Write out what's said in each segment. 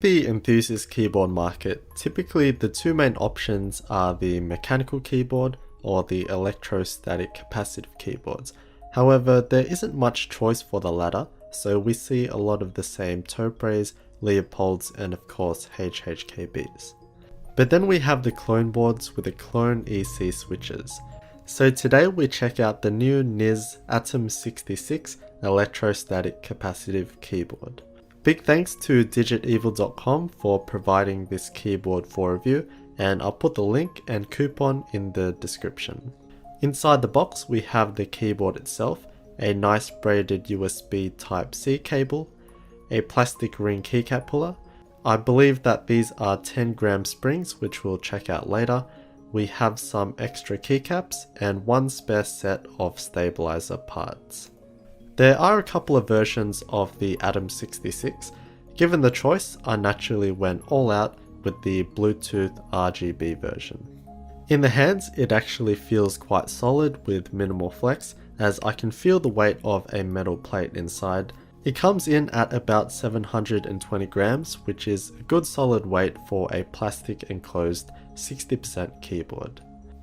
The enthusiast keyboard market, typically the two main options are the mechanical keyboard or the electrostatic capacitive keyboards. However, there isn't much choice for the latter, so we see a lot of the same Topres, Leopolds, and of course HHKBs. But then we have the clone boards with the clone EC switches. So today we check out the new Niz Atom66 Electrostatic Capacitive Keyboard. Big thanks to digitevil.com for providing this keyboard for review, and I'll put the link and coupon in the description. Inside the box we have the keyboard itself, a nice braided USB Type-C cable, a plastic ring keycap puller. I believe that these are 10-gram springs, which we'll check out later. We have some extra keycaps and one spare set of stabilizer parts. There are a couple of versions of the Atom66. Given the choice, I naturally went all out with the Bluetooth RGB version. In the hands, it actually feels quite solid with minimal flex, as I can feel the weight of a metal plate inside. It comes in at about 720 grams, which is a good solid weight for a plastic enclosed 60% keyboard.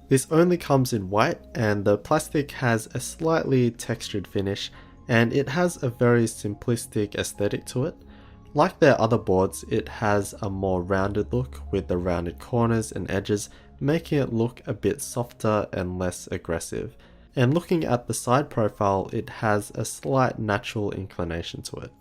This only comes in white, and the plastic has a slightly textured finish, and it has a very simplistic aesthetic to it. Like their other boards, it has a more rounded look with the rounded corners and edges, making it look a bit softer and less aggressive. And looking at the side profile, it has a slight natural inclination to it.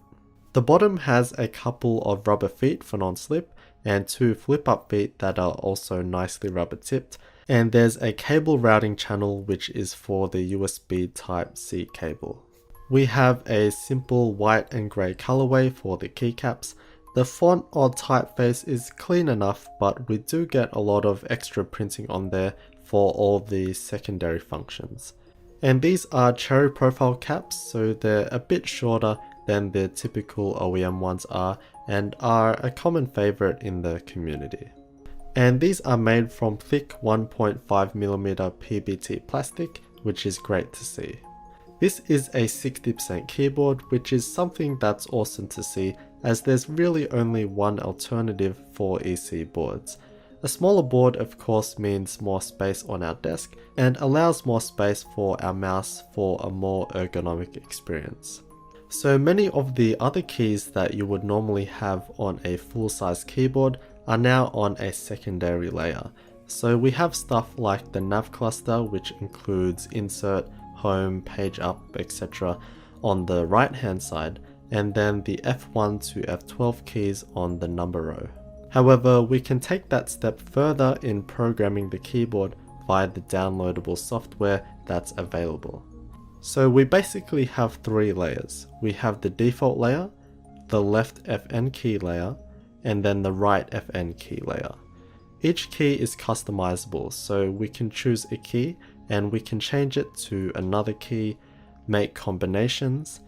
The bottom has a couple of rubber feet for non-slip, and two flip-up feet that are also nicely rubber tipped, and there's a cable routing channel which is for the USB Type-C cable. We have a simple white and grey colorway for the keycaps. The font or typeface is clean enough, but we do get a lot of extra printing on there for all the secondary functions. And these are cherry profile caps, so they're a bit shorter than the typical OEM ones are, and are a common favorite in the community. And these are made from thick 1.5mm PBT plastic, which is great to see. This is a 60% keyboard, which is something that's awesome to see, as there's really only one alternative for EC boards. A smaller board of course means more space on our desk and allows more space for our mouse for a more ergonomic experience. So many of the other keys that you would normally have on a full-size keyboard are now on a secondary layer. So we have stuff like the nav cluster, which includes insert, home, page up, etc. on the right hand side, and then the F1 to F12 keys on the number row. However, we can take that step further in programming the keyboard via the downloadable software that's available. So we basically have three layers. We have the default layer, the left FN key layer, and then the right FN key layer. Each key is customizable, so we can choose a key and we can change it to another key, make combinations,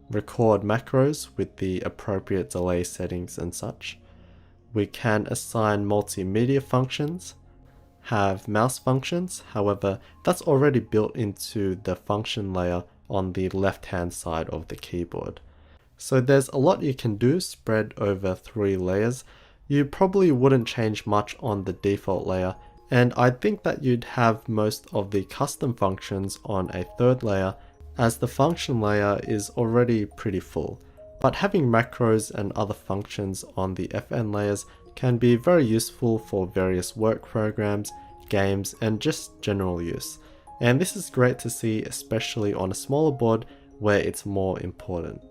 record macros with the appropriate delay settings and such. We can assign multimedia functions, have mouse functions, however that's already built into the function layer on the left hand side of the keyboard. So there's a lot you can do spread over three layers. You probably wouldn't change much on the default layer, and I think that you'd have most of the custom functions on a third layer, as the function layer is already pretty full. But having macros and other functions on the FN layers can be very useful for various work programs, games, and just general use. And this is great to see, especially on a smaller board where it's more important.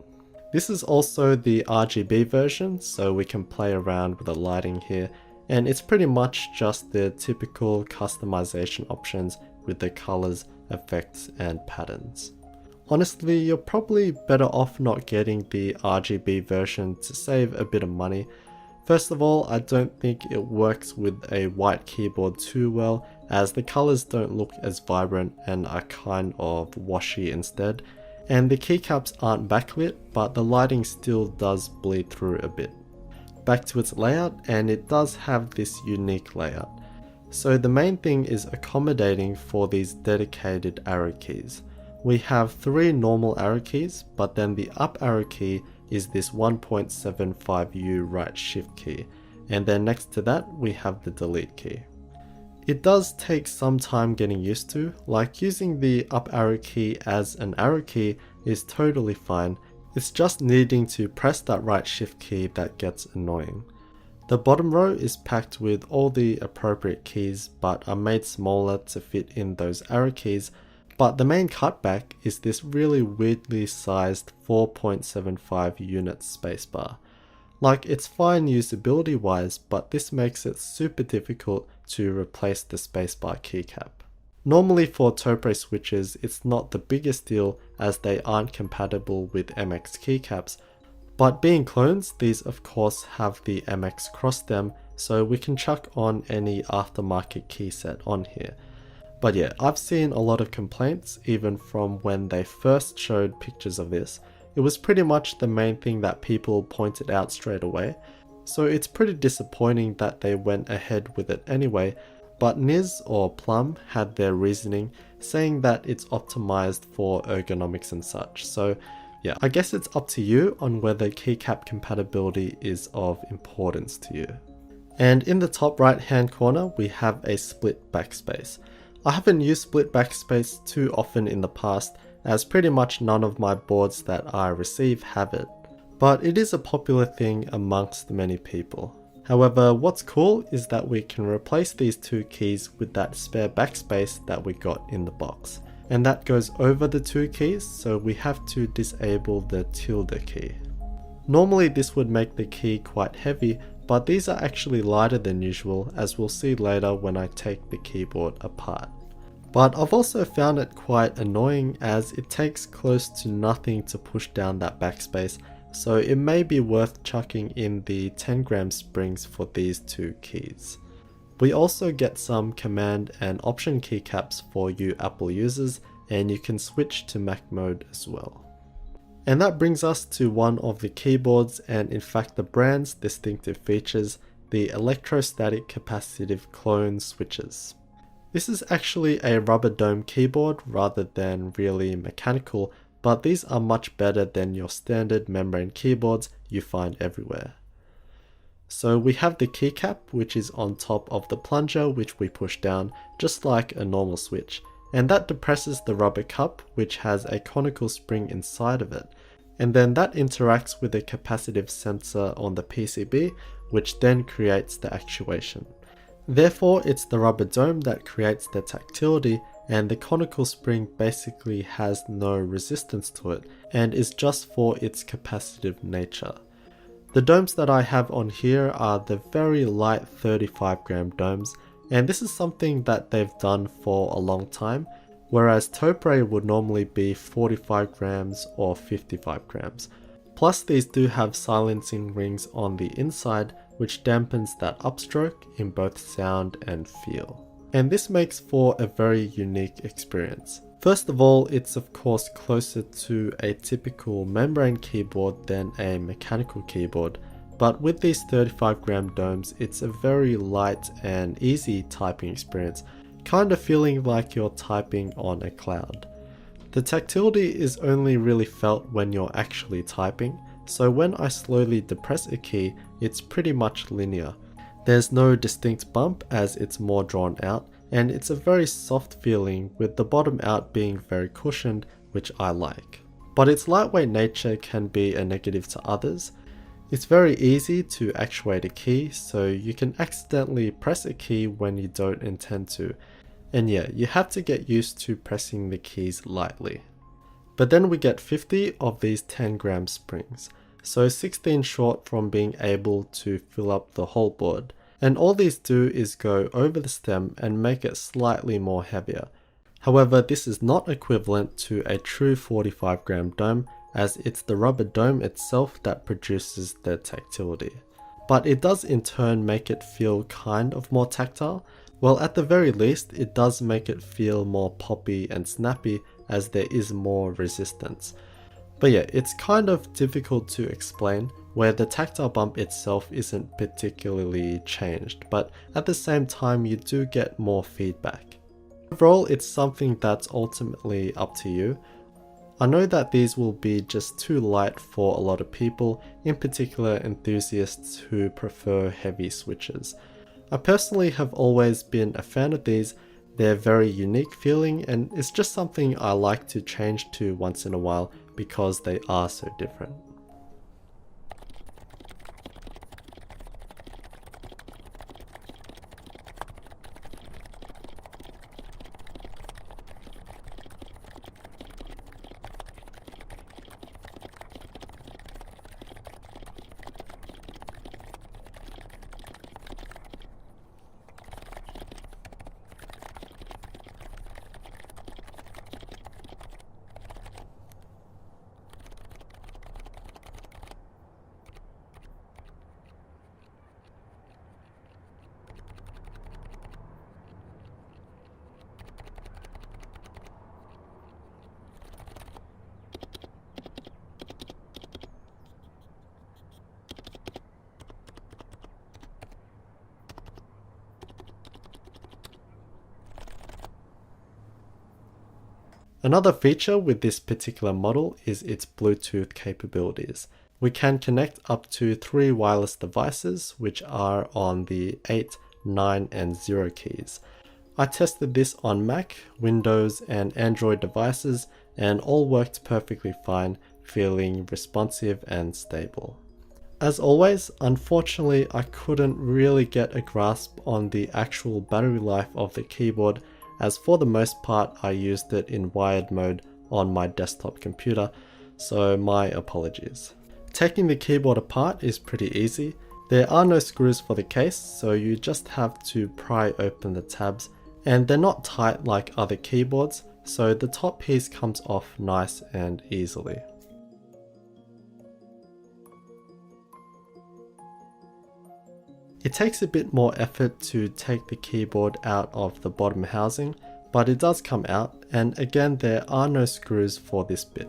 This is also the RGB version, so we can play around with the lighting here, and it's pretty much just the typical customization options with the colors, effects, and patterns. Honestly, you're probably better off not getting the RGB version to save a bit of money. First of all, I don't think it works with a white keyboard too well, as the colors don't look as vibrant and are kind of washy instead. And the keycaps aren't backlit, but the lighting still does bleed through a bit. Back to its layout, and it does have this unique layout. So the main thing is accommodating for these dedicated arrow keys. We have three normal arrow keys, but then the up arrow key is this 1.75U right shift key, and then next to that we have the delete key. It does take some time getting used to, like using the up arrow key as an arrow key is totally fine, it's just needing to press that right shift key that gets annoying. The bottom row is packed with all the appropriate keys but are made smaller to fit in those arrow keys, but the main cutback is this really weirdly sized 4.75 unit spacebar. Like, it's fine usability wise, but this makes it super difficult to replace the spacebar keycap. Normally for Topre switches, it's not the biggest deal as they aren't compatible with MX keycaps, but being clones, these of course have the MX cross stem, so we can chuck on any aftermarket key set on here. But yeah, I've seen a lot of complaints even from when they first showed pictures of this. It was pretty much the main thing that people pointed out straight away, so it's pretty disappointing that they went ahead with it anyway, but Niz or Plum had their reasoning saying that it's optimized for ergonomics and such, so yeah, I guess it's up to you on whether keycap compatibility is of importance to you. And in the top right hand corner we have a split backspace. I haven't used split backspace too often in the past, as pretty much none of my boards that I receive have it, but it is a popular thing amongst many people. However, what's cool is that we can replace these two keys with that spare backspace that we got in the box, and that goes over the two keys, so we have to disable the tilde key. Normally this would make the key quite heavy, but these are actually lighter than usual, as we'll see later when I take the keyboard apart. But I've also found it quite annoying as it takes close to nothing to push down that backspace, so it may be worth chucking in the 10g springs for these two keys. We also get some command and option keycaps for you Apple users, and you can switch to Mac mode as well. And that brings us to one of the keyboards and in fact the brand's distinctive features, the electrostatic capacitive clone switches. This is actually a rubber dome keyboard rather than really mechanical, but these are much better than your standard membrane keyboards you find everywhere. So we have the keycap, which is on top of the plunger, which we push down just like a normal switch, and that depresses the rubber cup, which has a conical spring inside of it, and then that interacts with a capacitive sensor on the PCB, which then creates the actuation. Therefore, it's the rubber dome that creates the tactility, and the conical spring basically has no resistance to it and is just for its capacitive nature. The domes that I have on here are the very light 35g domes, and this is something that they've done for a long time, whereas Topre would normally be 45g or 55g. Plus these do have silencing rings on the inside, which dampens that upstroke in both sound and feel. And this makes for a very unique experience. First of all, it's of course closer to a typical membrane keyboard than a mechanical keyboard, but with these 35g domes, it's a very light and easy typing experience, kind of feeling like you're typing on a cloud. The tactility is only really felt when you're actually typing, so when I slowly depress a key, it's pretty much linear. There's no distinct bump as it's more drawn out, and it's a very soft feeling with the bottom out being very cushioned, which I like. But its lightweight nature can be a negative to others. It's very easy to actuate a key, so you can accidentally press a key when you don't intend to. And yeah, you have to get used to pressing the keys lightly. But then we get 50 of these 10g springs, so 16 short from being able to fill up the whole board. And all these do is go over the stem and make it slightly more heavier. However, this is not equivalent to a true 45g dome, as it's the rubber dome itself that produces the tactility. But it does in turn make it feel kind of more tactile. Well, at the very least, it does make it feel more poppy and snappy as there is more resistance. But yeah, it's kind of difficult to explain, where the tactile bump itself isn't particularly changed, but at the same time you do get more feedback. Overall, it's something that's ultimately up to you. I know that these will be just too light for a lot of people, in particular enthusiasts who prefer heavy switches. I personally have always been a fan of these. They're very unique feeling, and it's just something I like to change to once in a while because they are so different. Another feature with this particular model is its Bluetooth capabilities. We can connect up to 3 wireless devices, which are on the 8, 9 and 0 keys. I tested this on Mac, Windows and Android devices and all worked perfectly fine, feeling responsive and stable. As always, unfortunately I couldn't really get a grasp on the actual battery life of the keyboard, as for the most part I used it in wired mode on my desktop computer, so my apologies. Taking the keyboard apart is pretty easy. There are no screws for the case, so you just have to pry open the tabs, and they're not tight like other keyboards, so the top piece comes off nice and easily. It takes a bit more effort to take the keyboard out of the bottom housing, but it does come out, and again there are no screws for this bit.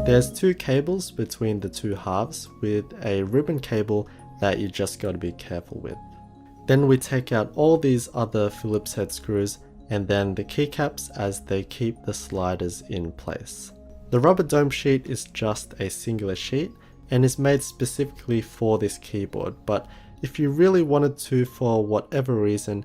There's 2 cables between the 2 halves with a ribbon cable that you just gotta be careful with. Then we take out all these other Phillips head screws and then the keycaps as they keep the sliders in place. The rubber dome sheet is just a singular sheet and is made specifically for this keyboard, but if you really wanted to for whatever reason,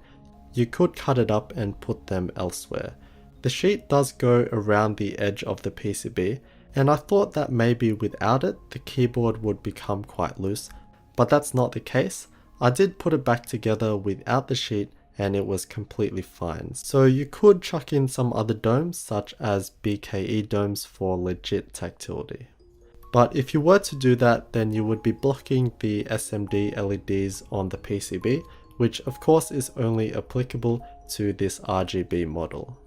you could cut it up and put them elsewhere. The sheet does go around the edge of the PCB, and I thought that maybe without it the keyboard would become quite loose, but that's not the case. I did put it back together without the sheet and it was completely fine. So you could chuck in some other domes such as BKE domes for legit tactility. But if you were to do that, then you would be blocking the SMD LEDs on the PCB, which of course is only applicable to this RGB model.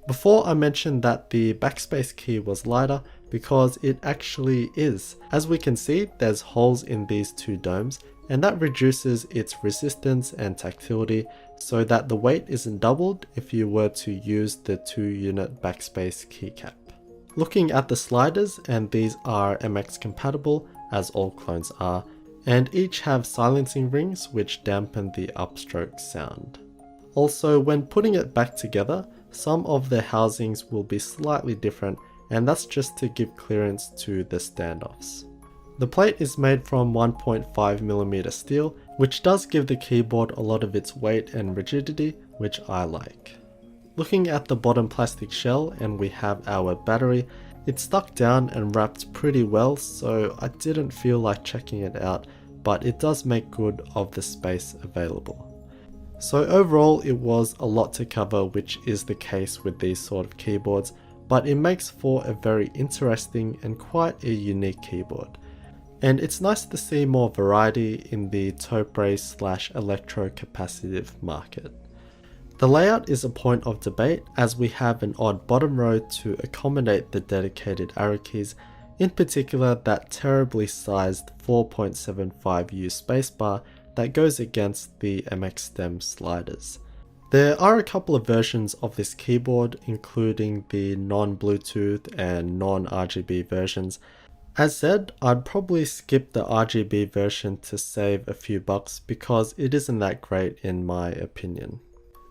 Before I mentioned that the backspace key was lighter because it actually is. As we can see, there's holes in these 2 domes, and that reduces its resistance and tactility so that the weight isn't doubled if you were to use the 2-unit backspace keycap. Looking at the sliders, and these are MX compatible as all clones are, and each have silencing rings which dampen the upstroke sound. Also, when putting it back together, some of the housings will be slightly different, and that's just to give clearance to the standoffs. The plate is made from 1.5mm steel, which does give the keyboard a lot of its weight and rigidity, which I like. Looking at the bottom plastic shell, and we have our battery, it's stuck down and wrapped pretty well, so I didn't feel like checking it out, but it does make good of the space available. So overall it was a lot to cover, which is the case with these sort of keyboards, but it makes for a very interesting and quite a unique keyboard. And it's nice to see more variety in the Topre/Electro capacitive market. The layout is a point of debate as we have an odd bottom row to accommodate the dedicated arrow keys, in particular that terribly sized 4.75U spacebar that goes against the MX Stem sliders. There are a couple of versions of this keyboard, including the non-Bluetooth and non-RGB versions, As said, I'd probably skip the RGB version to save a few bucks because it isn't that great in my opinion.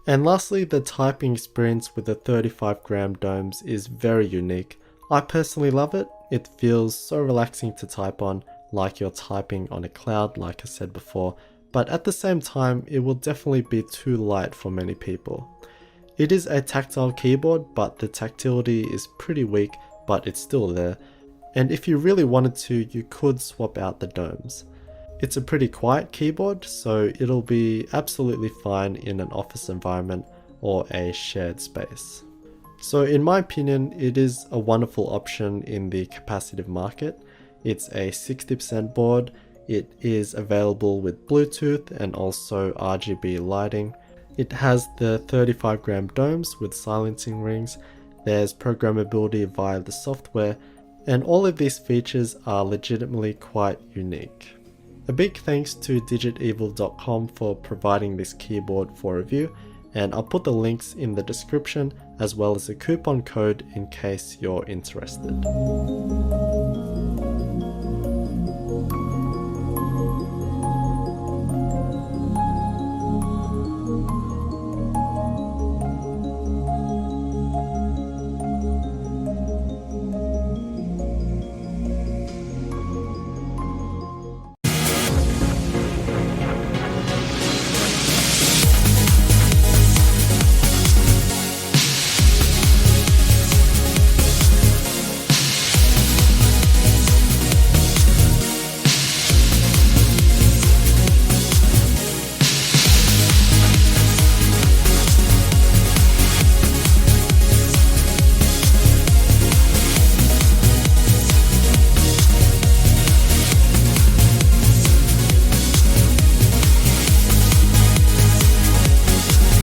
And lastly, the typing experience with the 35-gram domes is very unique. I personally love it. It feels so relaxing to type on, like you're typing on a cloud like I said before, but at the same time it will definitely be too light for many people. It is a tactile keyboard, but the tactility is pretty weak, but it's still there. And if you really wanted to, you could swap out the domes. It's a pretty quiet keyboard, so it'll be absolutely fine in an office environment or a shared space. So in my opinion, it is a wonderful option in the capacitive market. It's a 60% board, it is available with Bluetooth and also RGB lighting. It has the 35-gram domes with silencing rings, there's programmability via the software, and all of these features are legitimately quite unique. A big thanks to digitevil.com for providing this keyboard for review, and I'll put the links in the description as well as a coupon code in case you're interested.